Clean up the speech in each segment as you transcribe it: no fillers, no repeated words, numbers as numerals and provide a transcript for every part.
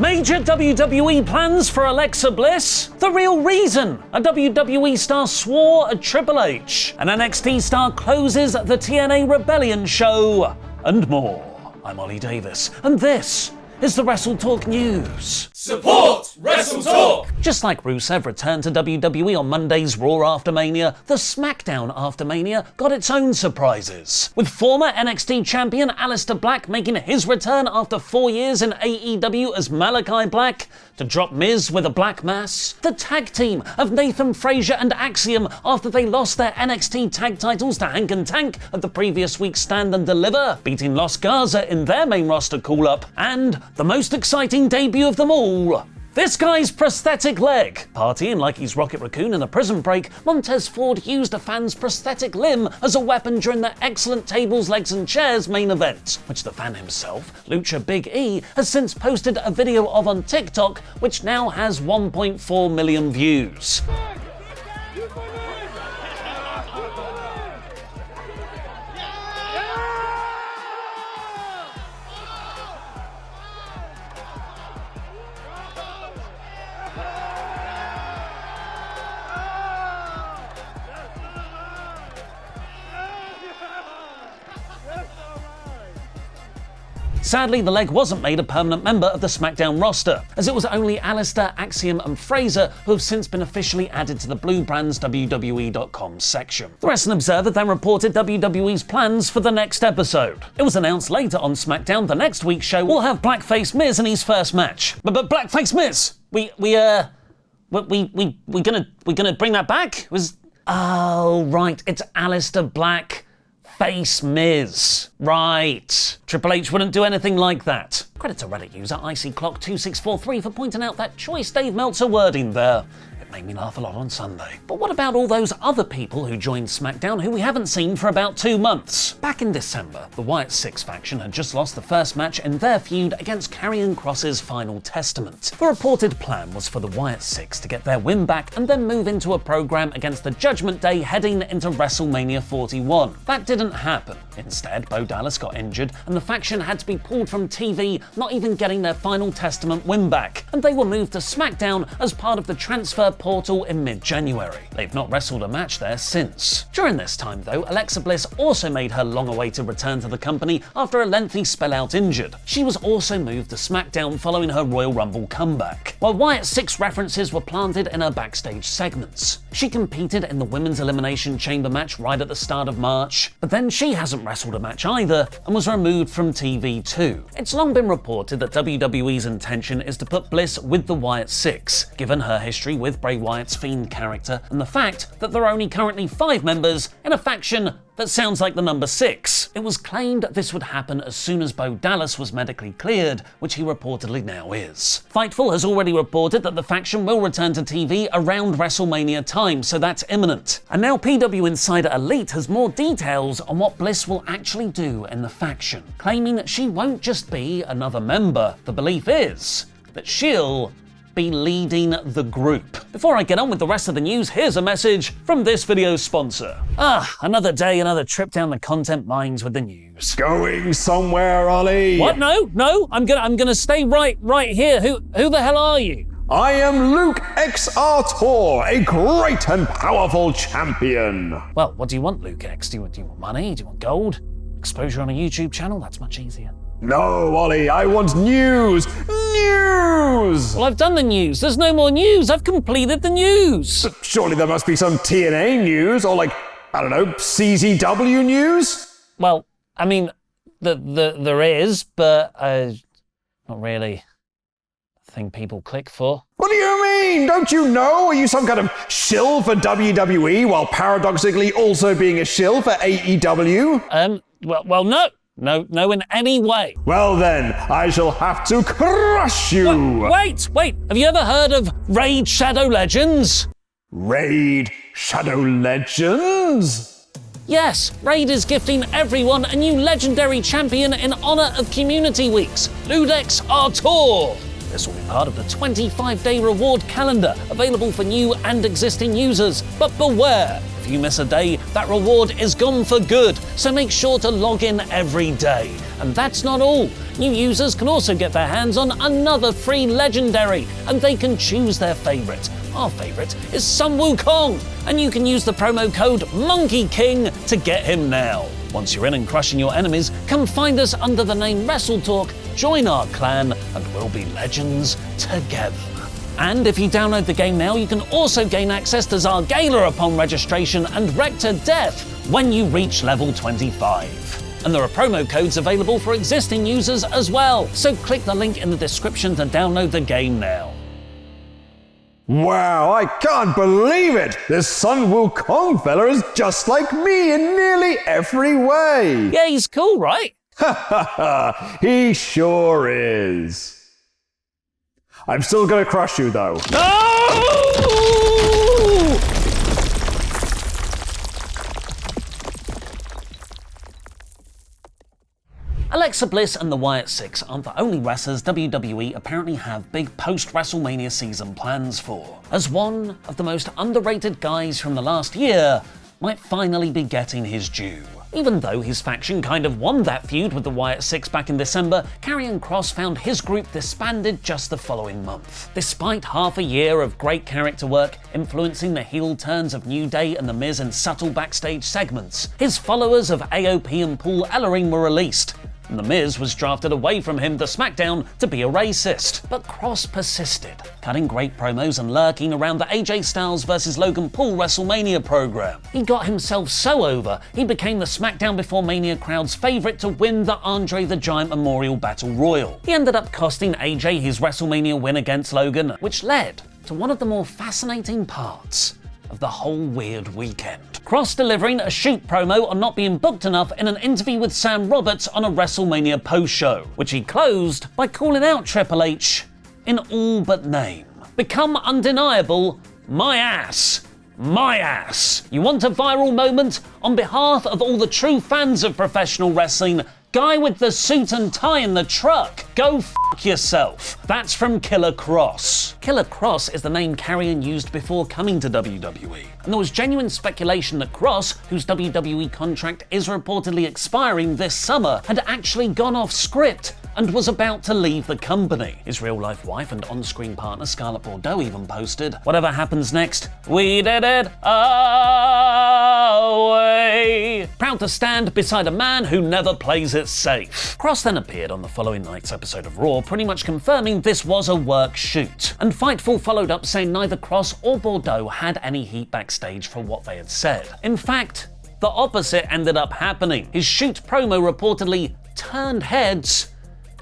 Major WWE plans for Alexa Bliss? The real reason a WWE star swore at Triple H. An NXT star closes the TNA Rebellion show. And more. I'm Ollie Davis, and this is the WrestleTalk News. Support WrestleTalk! Just like Rusev returned to WWE on Monday's Raw after Mania, the SmackDown after Mania got its own surprises. With former NXT champion Aleister Black making his return after 4 years in AEW as Malachi Black, to drop Miz with a black mass, the tag team of Nathan Frazier and Axiom after they lost their NXT tag titles to Hank and Tank at the previous week's Stand and Deliver, beating Los Garza in their main roster call-up, and the most exciting debut of them all, this guy's prosthetic leg. Partying like he's Rocket Raccoon in a prison break, Montez Ford used a fan's prosthetic limb as a weapon during the Excellent Tables, Legs and Chairs main event, which the fan himself, Lucha Big E, has since posted a video of on TikTok, which now has 1.4 million views. Sadly, the leg wasn't made a permanent member of the SmackDown roster, as it was only Aleister, Axiom and Fraser who have since been officially added to the Blue Brand's WWE.com section. The Wrestling Observer then reported WWE's plans for the next episode. It was announced later on SmackDown the next week's show will have Blackface Miz in his first match. But Blackface Miz, we gonna bring that back? Oh right, it's Aleister Black. Face Miz. Right. Triple H wouldn't do anything like that. Credit to Reddit user ICClock2643 for pointing out that choice Dave Meltzer wording there. It made me laugh a lot on Sunday. But what about all those other people who joined SmackDown who we haven't seen for about 2 months? Back in December, the Wyatt Sicks faction had just lost the first match in their feud against Karrion Kross's Final Testament. The reported plan was for the Wyatt Sicks to get their win back and then move into a program against the Judgment Day heading into WrestleMania 41. That didn't happen. Instead, Bo Dallas got injured and the faction had to be pulled from TV, not even getting their Final Testament win back, and they were moved to SmackDown as part of the transfer portal in mid-January. They've not wrestled a match there since. During this time though, Alexa Bliss also made her long-awaited return to the company after a lengthy spell out injured. She was also moved to SmackDown following her Royal Rumble comeback, while Wyatt Sicks references were planted in her backstage segments. She competed in the Women's Elimination Chamber match right at the start of March, but then she hasn't wrestled a match either and was removed from TV too. It's long been reported that WWE's intention is to put Bliss with the Wyatt Sicks, given her history with Bray Wyatt's Fiend character and the fact that there are only currently 5 members in a faction that sounds like the number 6. It was claimed this would happen as soon as Bo Dallas was medically cleared, which he reportedly now is. Fightful has already reported that the faction will return to TV around WrestleMania time, so that's imminent. And now PW Insider Elite has more details on what Bliss will actually do in the faction, claiming she won't just be another member. The belief is that she'll be leading the group. Before I get on with the rest of the news, here's a message from this video's sponsor. Another day, another trip down the content mines with the news. Going somewhere, Ollie? What? No, I'm gonna stay right here. Who the hell are you? I am Ludex Artor, a great and powerful champion. Well, what do you want, Luke X? Do you want money? Do you want gold? Exposure on a YouTube channel? That's much easier. No, Ollie, I want news! News! Well, I've done the news. There's no more news. I've completed the news. But surely there must be some TNA news, or like, I don't know, CZW news? Well, I mean, there is, but not really the thing people click for. What do you mean? Don't you know? Are you some kind of shill for WWE while paradoxically also being a shill for AEW? Well, no. No, in any way. Well then, I shall have to crush you! Wait! Have you ever heard of Raid Shadow Legends? Raid Shadow Legends? Yes, Raid is gifting everyone a new legendary champion in honor of Community Weeks, Ludex Artor. This will be part of the 25-day reward calendar available for new and existing users. But beware, if you miss a day, that reward is gone for good, so make sure to log in every day. And that's not all. New users can also get their hands on another free legendary, and they can choose their favourite. Our favourite is some Wukong, and you can use the promo code MONKEYKING to get him now. Once you're in and crushing your enemies, come find us under the name WrestleTalk, join our clan, and we'll be legends together. And if you download the game now, you can also gain access to Zargala upon registration and Rector Drath when you reach level 25. And there are promo codes available for existing users as well, so click the link in the description to download the game now. Wow, I can't believe it! This Sun Wukong fella is just like me in nearly every way! Yeah, he's cool, right? Ha ha ha! He sure is. I'm still gonna crush you though. No! Alexa Bliss and the Wyatt Sicks aren't the only wrestlers WWE apparently have big post-WrestleMania season plans for, as one of the most underrated guys from the last year might finally be getting his due. Even though his faction kind of won that feud with the Wyatt Sicks back in December, Karrion Kross found his group disbanded just the following month. Despite half a year of great character work, influencing the heel turns of New Day and The Miz in subtle backstage segments, his followers of AOP and Paul Ellering were released, and The Miz was drafted away from him to SmackDown to be a racist. But Kross persisted, cutting great promos and lurking around the AJ Styles vs Logan Paul WrestleMania program. He got himself so over, he became the SmackDown Before Mania crowd's favourite to win the Andre the Giant Memorial Battle Royal. He ended up costing AJ his WrestleMania win against Logan, which led to one of the more fascinating parts of the whole weird weekend. Kross delivering a shoot promo on not being booked enough in an interview with Sam Roberts on a WrestleMania post-show, which he closed by calling out Triple H in all but name. Become undeniable, my ass. My ass. You want a viral moment? On behalf of all the true fans of professional wrestling, guy with the suit and tie in the truck, go f*** yourself. That's from Killer Kross. Killer Kross is the name Karrion used before coming to WWE. And there was genuine speculation that Kross, whose WWE contract is reportedly expiring this summer, had actually gone off script and was about to leave the company. His real-life wife and on-screen partner Scarlett Bordeaux even posted, "Whatever happens next, we did it our way." Proud to stand beside a man who never plays it safe. Kross then appeared on the following night's episode of Raw, pretty much confirming this was a work shoot. And Fightful followed up saying neither Kross or Bordeaux had any heat backstage for what they had said. In fact, the opposite ended up happening. His shoot promo reportedly turned heads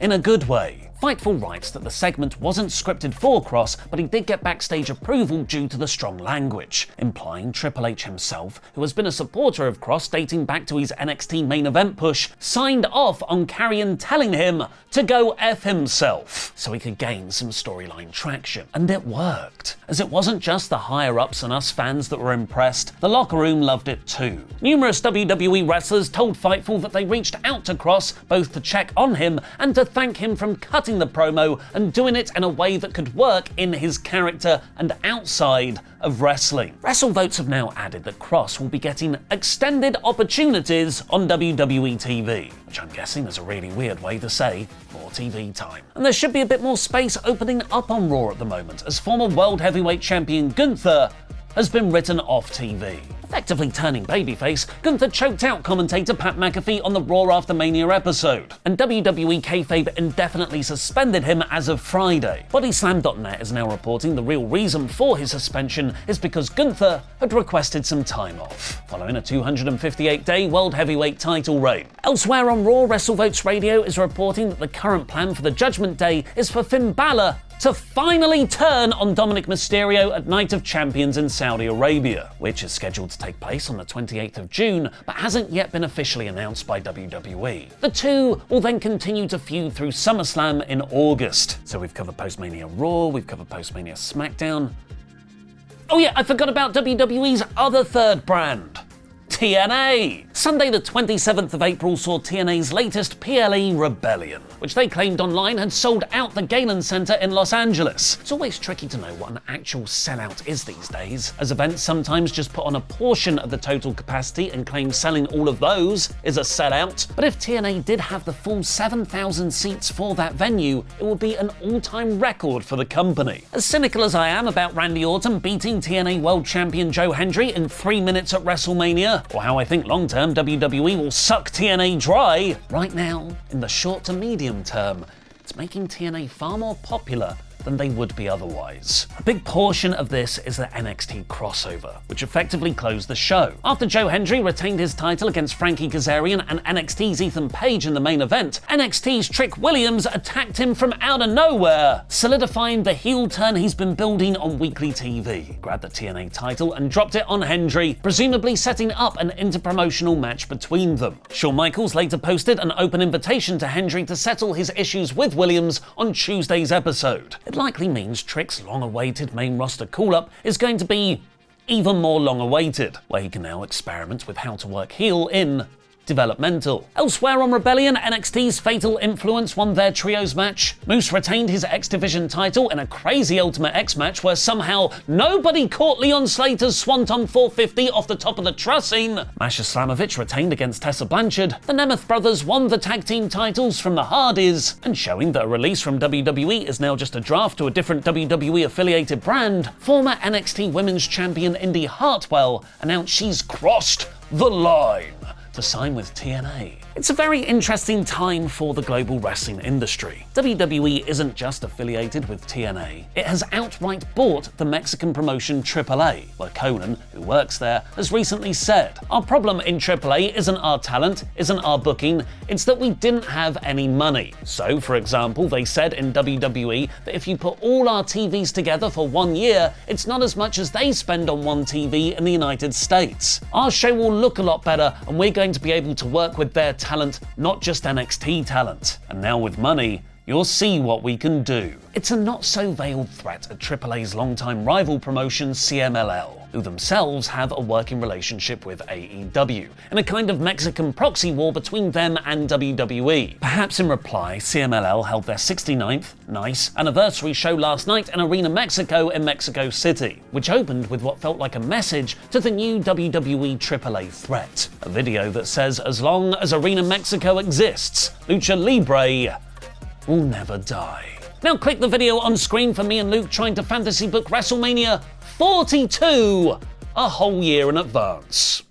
in a good way. Fightful writes that the segment wasn't scripted for Kross, but he did get backstage approval due to the strong language, implying Triple H himself, who has been a supporter of Kross dating back to his NXT main event push, signed off on Karrion telling him to go F himself, so he could gain some storyline traction. And it worked, as it wasn't just the higher-ups and us fans that were impressed, the locker room loved it too. Numerous WWE wrestlers told Fightful that they reached out to Kross both to check on him and to thank him from cutting the promo and doing it in a way that could work in his character and outside of wrestling. WrestleVotes have now added that Kross will be getting extended opportunities on WWE TV, which I'm guessing is a really weird way to say more TV time. And there should be a bit more space opening up on Raw at the moment, as former World Heavyweight Champion Gunther has been written off TV. Effectively turning babyface, Gunther choked out commentator Pat McAfee on the Raw After Mania episode, and WWE kayfabe indefinitely suspended him as of Friday. Bodyslam.net is now reporting the real reason for his suspension is because Gunther had requested some time off, following a 258-day World Heavyweight title reign. Elsewhere on Raw, WrestleVotes Radio is reporting that the current plan for the Judgment Day is for Finn Balor to finally turn on Dominic Mysterio at Night of Champions in Saudi Arabia, which is scheduled to take place on the 28th of June, but hasn't yet been officially announced by WWE. The two will then continue to feud through SummerSlam in August. So we've covered Post-Mania Raw, we've covered Post-Mania SmackDown. Oh yeah, I forgot about WWE's other third brand, TNA. Sunday the 27th of April saw TNA's latest TNA Rebellion, which they claimed online had sold out the Galen Center in Los Angeles. It's always tricky to know what an actual sellout is these days, as events sometimes just put on a portion of the total capacity and claim selling all of those is a sellout. But if TNA did have the full 7,000 seats for that venue, it would be an all-time record for the company. As cynical as I am about Randy Orton beating TNA World Champion Joe Hendry in 3 minutes at WrestleMania, or how I think long-term WWE will suck TNA dry, right now, in the short to medium term, it's making TNA far more popular than they would be otherwise. A big portion of this is the NXT crossover, which effectively closed the show. After Joe Hendry retained his title against Frankie Kazarian and NXT's Ethan Page in the main event, NXT's Trick Williams attacked him from out of nowhere, solidifying the heel turn he's been building on weekly TV. Grabbed the TNA title and dropped it on Hendry, presumably setting up an interpromotional match between them. Shawn Michaels later posted an open invitation to Hendry to settle his issues with Williams on Tuesday's episode. It likely means Trick's long-awaited main roster call-up is going to be even more long-awaited, where he can now experiment with how to work heel in developmental. Elsewhere on Rebellion, NXT's Fatal Influence won their trios match. Moose retained his X Division title in a crazy Ultimate X match where somehow nobody caught Leon Slater's Swanton 450 off the top of the trussing. Masha Slamovich retained against Tessa Blanchard. The Nemeth brothers won the tag team titles from the Hardys, and showing that a release from WWE is now just a draft to a different WWE affiliated brand, former NXT Women's Champion Indy Hartwell announced she's crossed the line to sign with TNA. It's a very interesting time for the global wrestling industry. WWE isn't just affiliated with TNA, it has outright bought the Mexican promotion AAA, where Conan, who works there, has recently said, "Our problem in AAA isn't our talent, isn't our booking, it's that we didn't have any money." So, for example, they said in WWE that if you put all our TVs together for 1 year, it's not as much as they spend on one TV in the United States. Our show will look a lot better, and we're going to be able to work with their talent, not just NXT talent. And now with money, you'll see what we can do. It's a not-so-veiled threat at AAA's longtime rival promotion CMLL, who themselves have a working relationship with AEW, in a kind of Mexican proxy war between them and WWE. Perhaps in reply, CMLL held their 69th, nice, anniversary show last night in Arena Mexico in Mexico City, which opened with what felt like a message to the new WWE AAA threat. A video that says, as long as Arena Mexico exists, Lucha Libre will never die. Now click the video on screen for me and Luke trying to fantasy book WrestleMania 42 a whole year in advance.